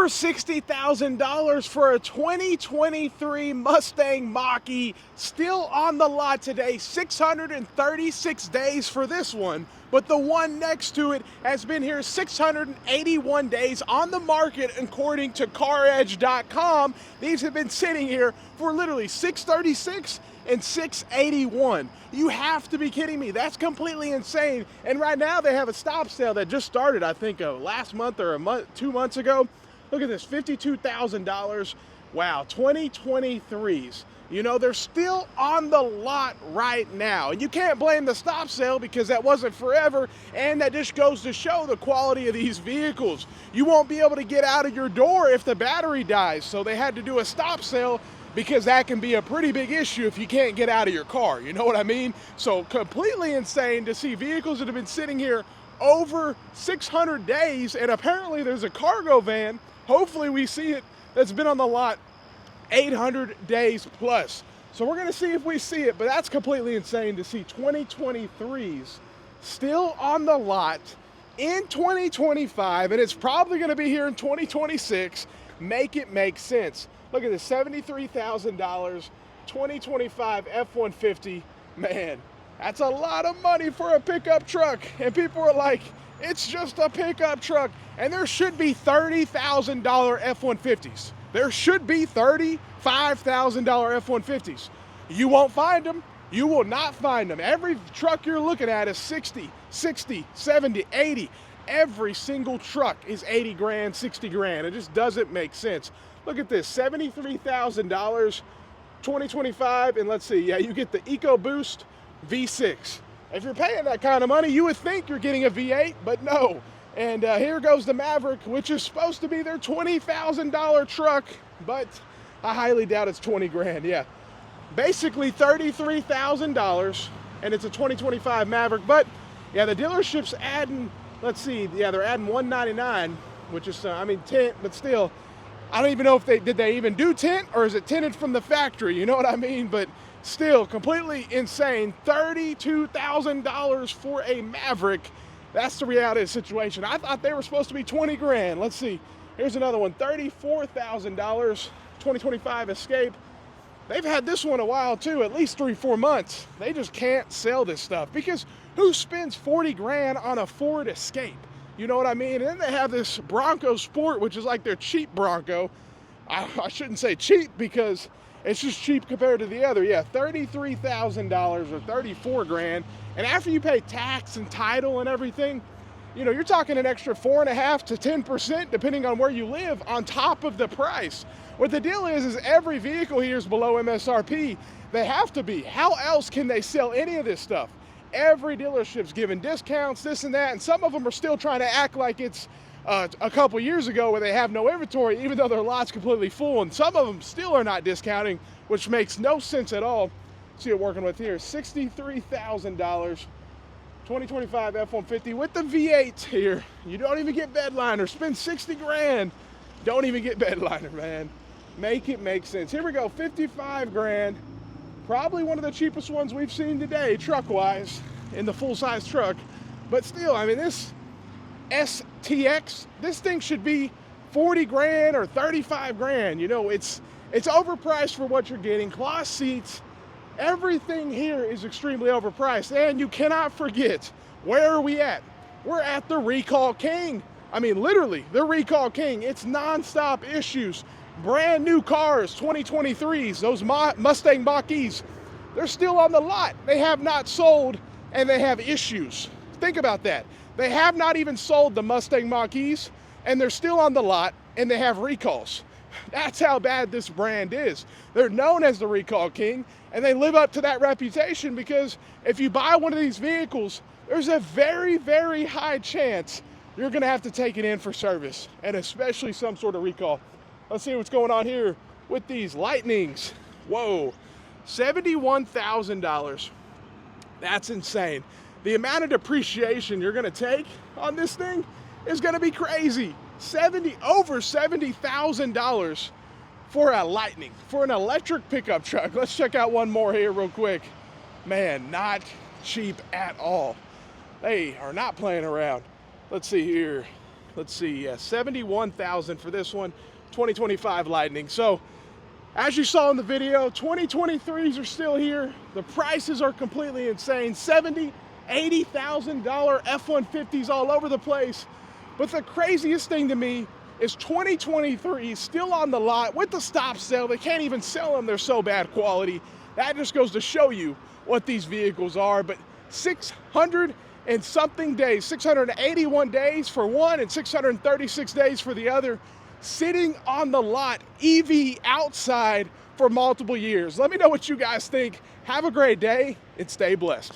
For $60,000 for a 2023 Mustang Mach-E, still on the lot today. 636 days for this one, but the one next to it has been here 681 days on the market according to CarEdge.com. These have been sitting here for literally 636 and 681. You have to be kidding me. That's completely insane. And right now they have a stop sale that just started, I think, last month or 2 months ago. Look at this, $52,000. Wow, 2023s. You know, they're still on the lot right now. And you can't blame the stop sale because that wasn't forever, and that just goes to show the quality of these vehicles. You won't be able to get out of your door if the battery dies, so they had to do a stop sale because that can be a pretty big issue if you can't get out of your car, you know what I mean? So completely insane to see vehicles that have been sitting here over 600 days, and apparently there's a cargo van, hopefully we see it, that's been on the lot 800 days plus. So we're gonna see if we see it, but that's completely insane to see 2023s still on the lot in 2025, and it's probably gonna be here in 2026. Make it make sense. Look at this, $73,000, 2025 F-150. Man, that's a lot of money for a pickup truck. And people are like, it's just a pickup truck. And there should be $30,000 F-150s. There should be $35,000 F-150s. You won't find them. You will not find them. Every truck you're looking at is 60, 70, 80. Every single truck is 80 grand, 60 grand. It just doesn't make sense. Look at this, $73,000, 2025, and let's see, yeah, you get the EcoBoost V6. If you're paying that kind of money, you would think you're getting a V8, but no. And here goes the Maverick, which is supposed to be their $20,000 truck, but I highly doubt it's 20 grand, yeah. Basically $33,000, and it's a 2025 Maverick, but yeah, the dealership's adding, let's see, yeah, they're adding $199, which is, I mean, tint, but still, I don't even know if did they even do tint, or is it tinted from the factory, you know what I mean? But still, completely insane. $32,000 for a Maverick. That's the reality of the situation. I thought they were supposed to be 20 grand. Let's see. Here's another one, $34,000, 2025 Escape. They've had this one a while too, at least 3-4 months. They just can't sell this stuff because who spends 40 grand on a Ford Escape? You know what I mean? And then they have this Bronco Sport, which is like their cheap Bronco. I shouldn't say cheap because it's just cheap compared to the other. Yeah, $33,000 or 34 grand. And after you pay tax and title and everything, you know, you're talking an extra 4.5% to 10% depending on where you live on top of the price. What the deal is every vehicle here is below MSRP. They have to be. How else can they sell any of this stuff? Every dealership's giving discounts, this and that, and some of them are still trying to act like it's a couple years ago where they have no inventory, even though their lot's completely full, and some of them still are not discounting, which makes no sense at all. See what we're working with here, $63,000, 2025 F-150 with the V8 here. You don't even get bed liner. Spend 60 grand, don't even get bed liner, man. Make it make sense. Here we go, 55 grand. Probably one of the cheapest ones we've seen today, truck-wise, in the full-size truck. But still, I mean, this STX, this thing should be 40 grand or 35 grand. You know, it's overpriced for what you're getting. Cloth seats, everything here is extremely overpriced. And you cannot forget, where are we at? We're at the Recall King. I mean, literally, the Recall King. It's non-stop issues. Brand new cars, 2023s, those Mustang Mach-E's, they're still on the lot. They have not sold and they have issues. Think about that. They have not even sold the Mustang Mach-E's and they're still on the lot and they have recalls. That's how bad this brand is. They're known as the Recall King and they live up to that reputation because if you buy one of these vehicles, there's a very, very high chance you're gonna have to take it in for service, and especially some sort of recall. Let's see what's going on here with these Lightnings. Whoa, $71,000. That's insane. The amount of depreciation you're gonna take on this thing is gonna be crazy. Over $70,000 for a Lightning, for an electric pickup truck. Let's check out one more here real quick. Man, not cheap at all. They are not playing around. Let's see here. let's see, yeah, 71,000 for this one, 2025 Lightning. So as you saw in the video, 2023s are still here. The prices are completely insane. $70,000, $80,000 F-150s all over the place. But the craziest thing to me is 2023 still on the lot with the stop sale. They can't even sell them, they're so bad quality. That just goes to show you what these vehicles are. But 600 and something days, 681 days for one and 636 days for the other, sitting on the lot, EV outside for multiple years. Let me know what you guys think. Have a great day and stay blessed.